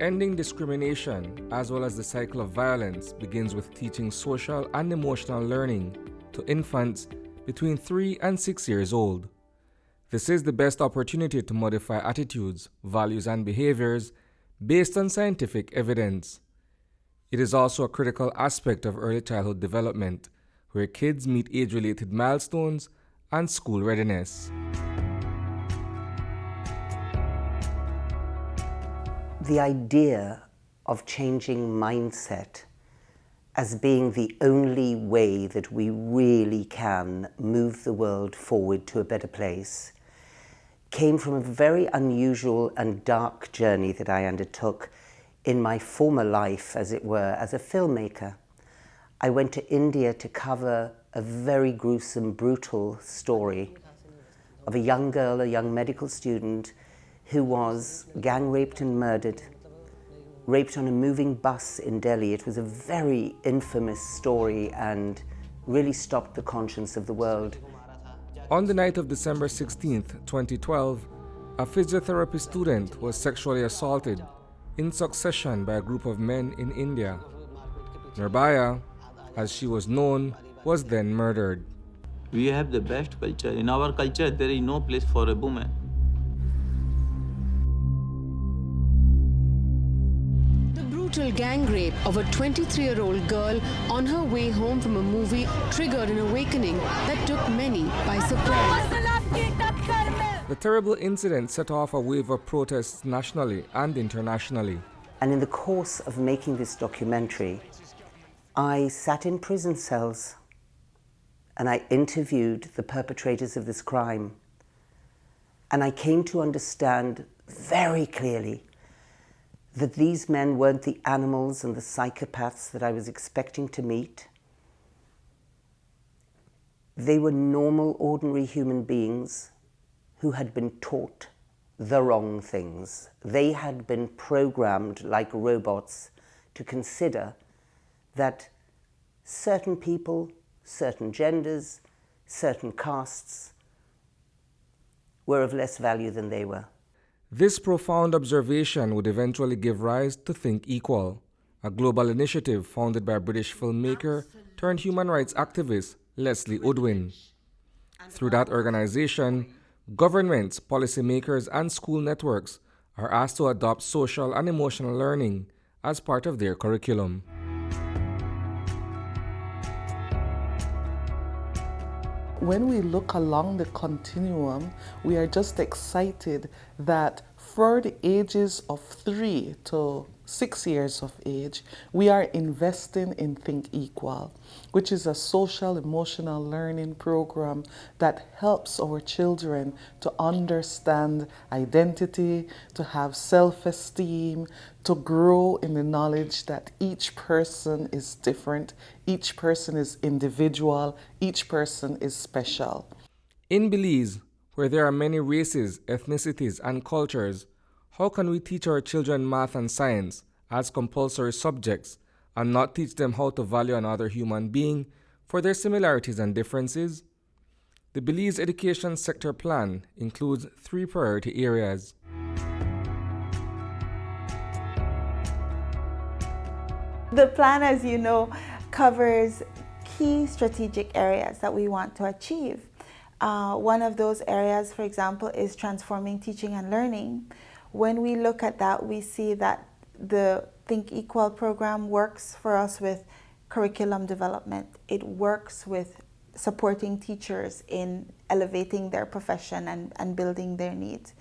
Ending discrimination, as well as the cycle of violence, begins with teaching social and emotional learning to infants between 3 and 6 years old. This is the best opportunity to modify attitudes, values, and behaviors based on scientific evidence. It is also a critical aspect of early childhood development, where kids meet age-related milestones and school readiness. The idea of changing mindset as being the only way that we really can move the world forward to a better place came from a very unusual and dark journey that I undertook in my former life, as it were, as a filmmaker. I went to India to cover a very gruesome, brutal story of a young girl, a young medical student, who was gang raped and murdered, raped on a moving bus in Delhi. It was a very infamous story and really stopped the conscience of the world. On the night of December 16th, 2012, a physiotherapy student was sexually assaulted in succession by a group of men in India. Nirbhaya, as she was known, was then murdered. We have the best culture. In our culture, there is no place for a woman. Brutal gang rape of a 23-year-old girl on her way home from a movie triggered an awakening that took many by surprise. The terrible incident set off a wave of protests nationally and internationally. And in the course of making this documentary, I sat in prison cells and I interviewed the perpetrators of this crime. And I came to understand very clearly that these men weren't the animals and the psychopaths that I was expecting to meet. They were normal, ordinary human beings who had been taught the wrong things. They had been programmed like robots to consider that certain people, certain genders, certain castes were of less value than they were. This profound observation would eventually give rise to Think Equal, a global initiative founded by British filmmaker turned human rights activist Leslie Udwin. Through that organization, governments, policymakers, and school networks are asked to adopt social and emotional learning as part of their curriculum. When we look along the continuum, we are just excited that for the ages of 3 to 6 years of age, we are investing in Think Equal, which is a social emotional learning program that helps our children to understand identity, to have self-esteem, to grow in the knowledge that each person is different, each person is individual, each person is special. In Belize, where there are many races, ethnicities, and cultures, how can we teach our children math and science as compulsory subjects and not teach them how to value another human being for their similarities and differences? The Belize Education Sector Plan includes 3 priority areas. The plan, as you know, covers key strategic areas that we want to achieve. One of those areas, for example, is transforming teaching and learning. When we look at that, we see that the Think Equal program works for us with curriculum development. It works with supporting teachers in elevating their profession and building their needs.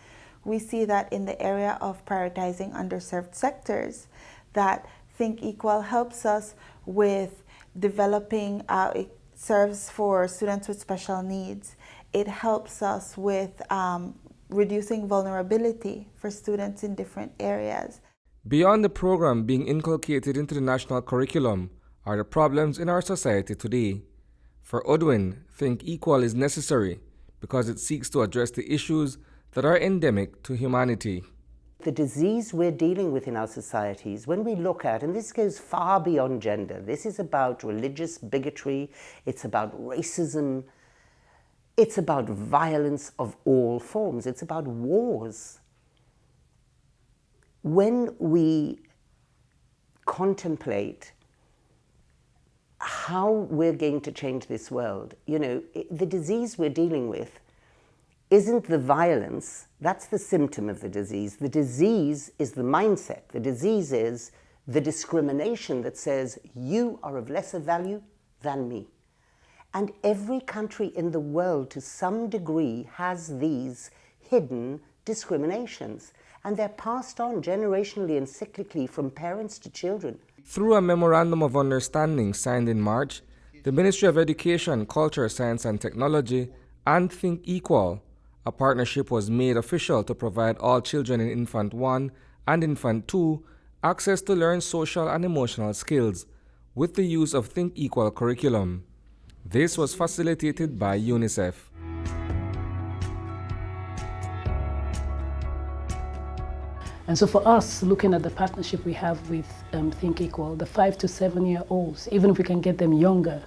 We see that in the area of prioritizing underserved sectors, that Think Equal helps us with developing, it serves for students with special needs. It helps us with reducing vulnerability for students in different areas. Beyond the program being inculcated into the national curriculum are the problems in our society today. For Udwin, Think Equal is necessary because it seeks to address the issues that are endemic to humanity. The disease we're dealing with in our societies, when we look at, and this goes far beyond gender, this is about religious bigotry, it's about racism, it's about violence of all forms, it's about wars. when we contemplate how we're going to change this world, you know, the disease we're dealing with isn't the violence, that's the symptom of the disease. The disease is the mindset. The disease is the discrimination that says you are of lesser value than me. And every country in the world to some degree has these hidden discriminations, and they're passed on generationally and cyclically from parents to children. Through a Memorandum of Understanding signed in March, the Ministry of Education, Culture, Science and Technology and Think Equal, a partnership was made official to provide all children in Infant 1 and Infant 2 access to learn social and emotional skills with the use of Think Equal curriculum. This was facilitated by UNICEF. And so for us, looking at the partnership we have with Think Equal, the 5 to 7 year olds, even if we can get them younger,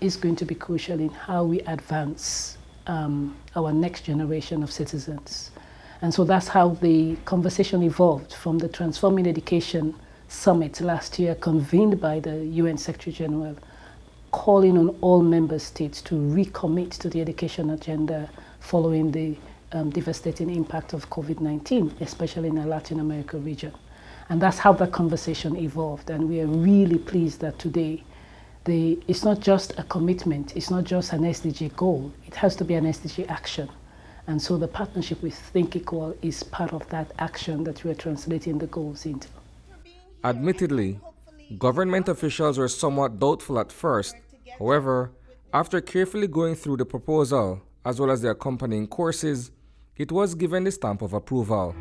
is going to be crucial in how we advance our next generation of citizens. And so that's how the conversation evolved from the Transforming Education Summit last year, convened by the UN Secretary General, calling on all member states to recommit to the education agenda following the devastating impact of COVID-19, especially in the Latin America region. And that's how that conversation evolved. And we are really pleased that today it's not just a commitment, it's not just an SDG goal, it has to be an SDG action. And so the partnership with Think Equal is part of that action that we are translating the goals into. Admittedly, government officials were somewhat doubtful at first. However, after carefully going through the proposal, as well as the accompanying courses, it was given the stamp of approval.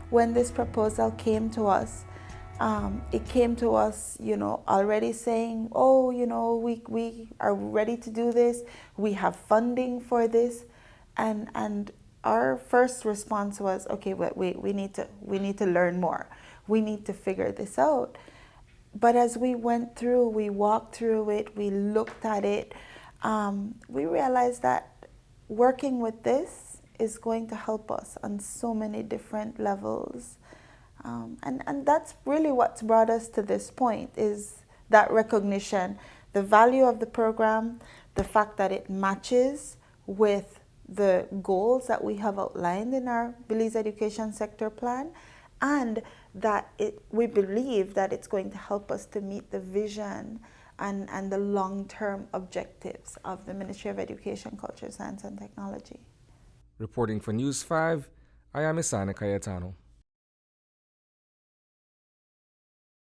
When this proposal came to us, it came to us, you know, already saying, oh, you know, we are ready to do this. We have funding for this. And our first response was, okay, we need to learn more. We need to figure this out. But as we went through, we walked through it, we looked at it, we realized that working with this is going to help us on so many different levels. And that's really what's brought us to this point, is that recognition, the value of the program, the fact that it matches with the goals that we have outlined in our Belize Education Sector Plan, and that we believe that it's going to help us to meet the vision and the long-term objectives of the Ministry of Education, Culture, Science and Technology. Reporting for News 5, I am Isani Cayetano.